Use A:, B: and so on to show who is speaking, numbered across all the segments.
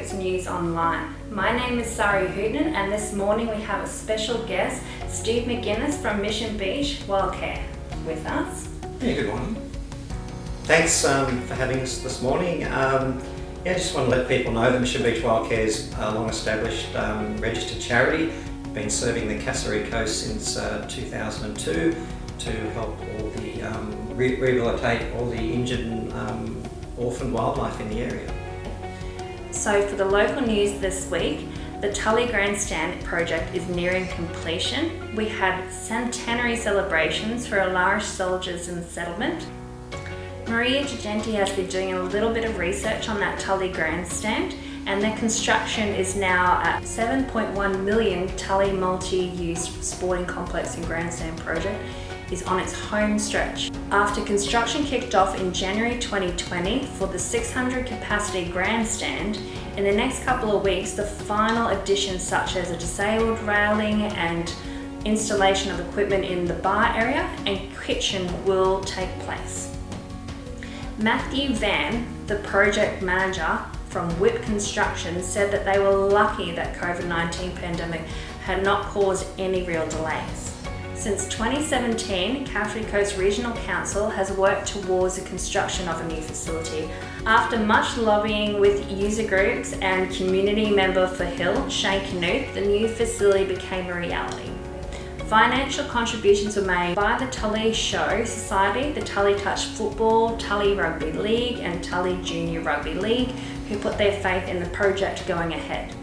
A: Tropics News Online. My name is Sari Hooten, and this morning we have a special guest, Steve McGuinness from Mission Beach Wildcare, with us.
B: Yeah, good morning. Thanks for having us this morning. I just want to let people know that Mission Beach Wildcare is a long-established registered charity. Been serving the Kasserine Coast since 2002 to help all the rehabilitate all the injured and orphaned wildlife in the area.
A: So for the local news this week, the Tully Grandstand project is nearing completion. We had centenary celebrations for our Irish soldiers in the settlement. Maria Gigenti has been doing a little bit of research on that Tully Grandstand, and their construction is now at 7.1 million. Tully multi-use sporting complex and grandstand project is on its home stretch. After construction kicked off in January 2020 for the 600 capacity grandstand, in the next couple of weeks the final additions such as a disabled railing and installation of equipment in the bar area and kitchen will take place. Matthew Van, the project manager from Whip Construction, said that they were lucky that COVID-19 pandemic had not caused any real delays. Since 2017, Kasserine Coast Regional Council has worked towards the construction of a new facility. After much lobbying with user groups and community member for Hill, Shane Knuth, the new facility became a reality. Financial contributions were made by the Tully Show Society, the Tully Touch Football, Tully Rugby League and Tully Junior Rugby League, who put their faith in the project going ahead.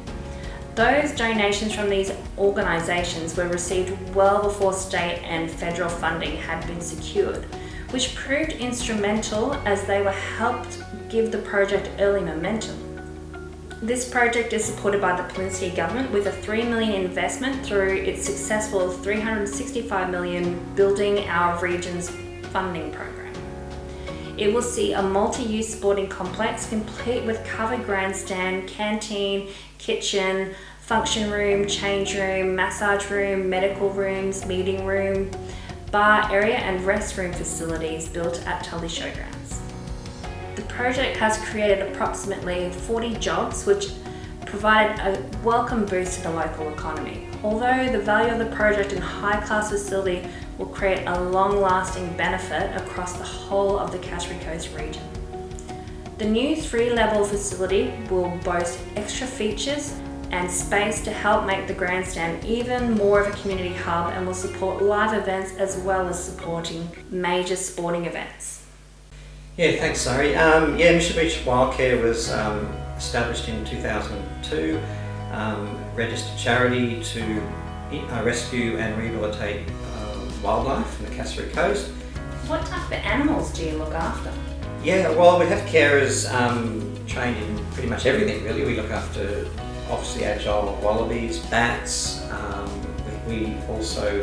A: Those donations from these organisations were received well before state and federal funding had been secured, which proved instrumental as they were helped give the project early momentum. This project is supported by the Peninsula Government with a $3 million investment through its successful $365 million Building Our Region's funding program. It will see a multi-use sporting complex complete with covered grandstand, canteen, kitchen, function room, change room, massage room, medical rooms, meeting room, bar area and restroom facilities built at Tully Showgrounds. The project has created approximately 40 jobs, which provided a welcome boost to the local economy. Although the value of the project and high-class facility will create a long-lasting benefit across the whole of the Kasserine Coast region. The new 3-level facility will boast extra features and space to help make the grandstand even more of a community hub and will support live events as well as supporting major sporting events.
B: Yeah, thanks, Sari. Mission Beach Wildcare was established in 2002, registered charity to rescue and rehabilitate wildlife in the Kasserine Coast.
A: What type of animals do you look after?
B: Yeah, well, we have carers trained in pretty much everything, really. We look after, obviously, agile wallabies, bats. We also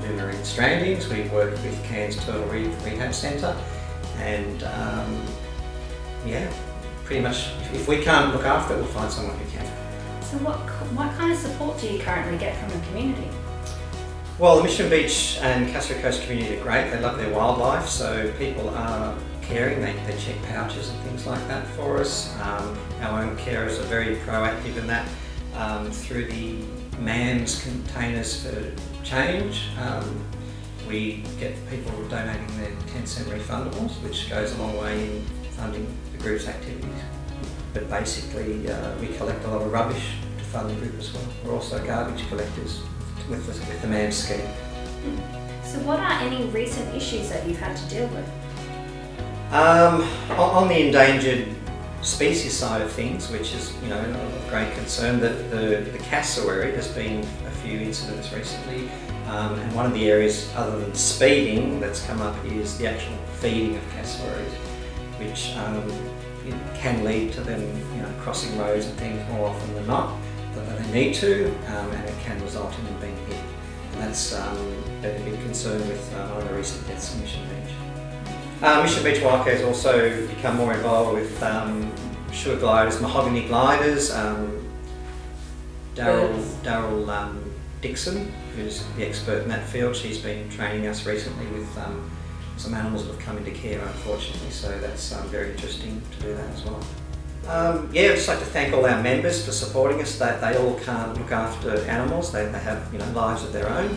B: do marine strandings. We work with Cairns Turtle Rehab Centre. And pretty much, if we can't look after it, we'll find someone who can.
A: So what kind of support do you currently get from the community?
B: Well, the Mission Beach and Kasserine Coast community are great. They love their wildlife, so people are caring. They check pouches and things like that for us. Our own carers are very proactive in that through the MAMS containers for change. We get people donating their 10-cent refundables, which goes a long way in funding the group's activities. But basically, we collect a lot of rubbish to fund the group as well. We're also garbage collectors with the MAMS scheme.
A: So what are any recent issues that you've had to deal with?
B: On the endangered species side of things, which is of great concern, the cassowary, there's been a few incidents recently, and one of the areas other than speeding that's come up is the actual feeding of cassowaries, which can lead to them crossing roads and things more often than not than they need to, and it can result in them being hit. And that's been a big concern with one of the recent deaths in Mission Beach. Mission Beach Wildcare has also become more involved with sugar gliders, mahogany gliders. Daryl Dixon, who's the expert in that field, she's been training us recently with some animals that have come into care, unfortunately, so that's very interesting to do that as well. Yeah, I'd just like to thank all our members for supporting us. They all can't look after animals. They have lives of their own,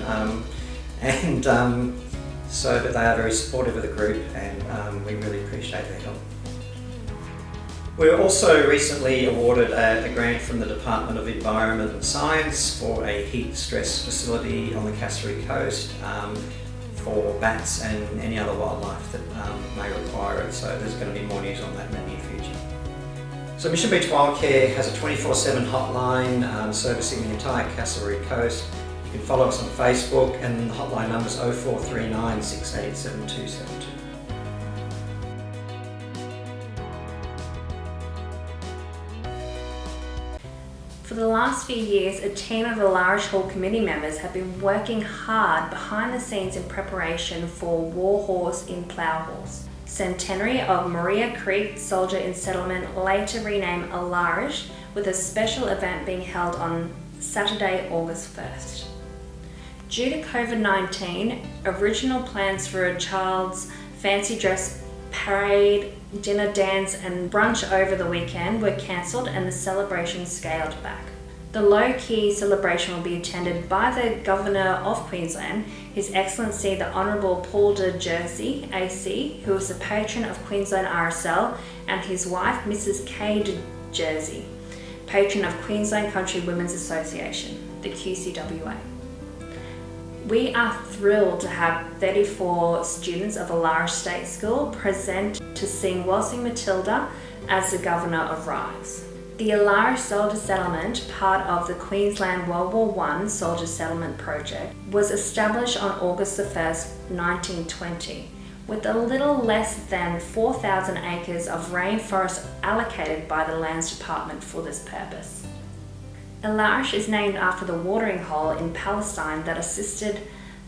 B: but they are very supportive of the group, and we really appreciate their help. We were also recently awarded a grant from the Department of Environment and Science for a heat stress facility on the Cassowary Coast for bats and any other wildlife that may require it. So there's going to be more news on that in the near future. So Mission Beach Wildcare has a 24/7 hotline servicing the entire Cassowary Coast. You can follow us on Facebook, and the hotline number is 0439 687272.
A: For the last few years, a team of the Larish Hall committee members have been working hard behind the scenes in preparation for War Horse in Plough Horse, centenary of Maria Creek Soldier in Settlement, later renamed Alarish, with a special event being held on Saturday, August 1st. Due to COVID-19, original plans for a child's fancy dress parade, dinner, dance and brunch over the weekend were cancelled and the celebration scaled back. The low-key celebration will be attended by the Governor of Queensland, His Excellency the Honourable Paul de Jersey, AC, who is the patron of Queensland RSL, and his wife, Mrs. Kay de Jersey, patron of Queensland Country Women's Association, the QCWA. We are thrilled to have 34 students of Alarish State School present to sing Waltzing Matilda as the Governor arrives. The Alarish Soldier Settlement, part of the Queensland World War I Soldier Settlement Project, was established on August the 1st, 1920, with a little less than 4,000 acres of rainforest allocated by the Lands Department for this purpose. Alarish is named after the watering hole in Palestine that assisted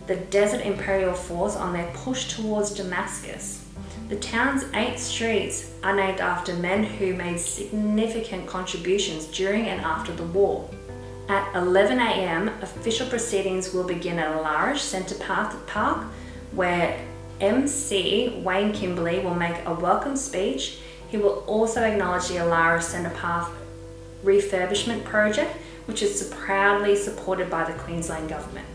A: the Desert Imperial Force on their push towards Damascus. The town's 8 streets are named after men who made significant contributions during and after the war. At 11 a.m, official proceedings will begin at Alarish Centre Park, where MC Wayne Kimberley will make a welcome speech. He will also acknowledge the Alarish Centre Park refurbishment project, which is proudly supported by the Queensland Government.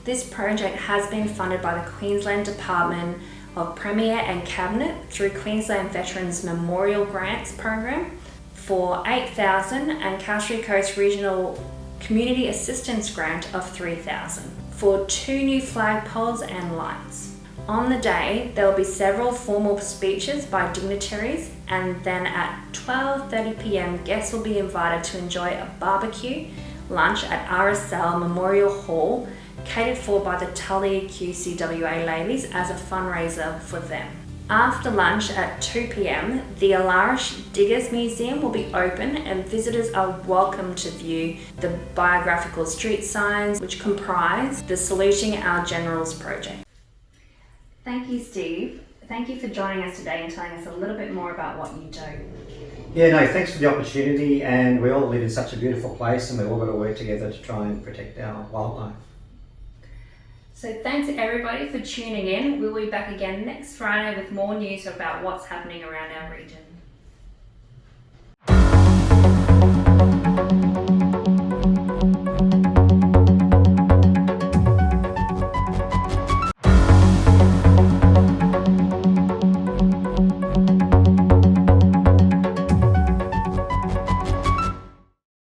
A: This project has been funded by the Queensland Department of Premier and Cabinet through Queensland Veterans Memorial Grants Program for $8,000 and Cassowary Coast Regional Community Assistance Grant of $3,000 for 2 new flagpoles and lights. On the day, there will be several formal speeches by dignitaries, and then at 12:30 p.m, guests will be invited to enjoy a barbecue lunch at RSL Memorial Hall, catered for by the Tully QCWA ladies as a fundraiser for them. After lunch at 2 p.m, the Alarish Diggers Museum will be open and visitors are welcome to view the biographical street signs which comprise the Saluting Our Generals project. Thank you, Steve. Thank you for joining us today and telling us a little bit more about what you do.
B: Yeah, no, thanks for the opportunity, and we all live in such a beautiful place and we've all got to work together to try and protect our wildlife.
A: So thanks everybody for tuning in. We'll be back again next Friday with more news about what's happening around our region.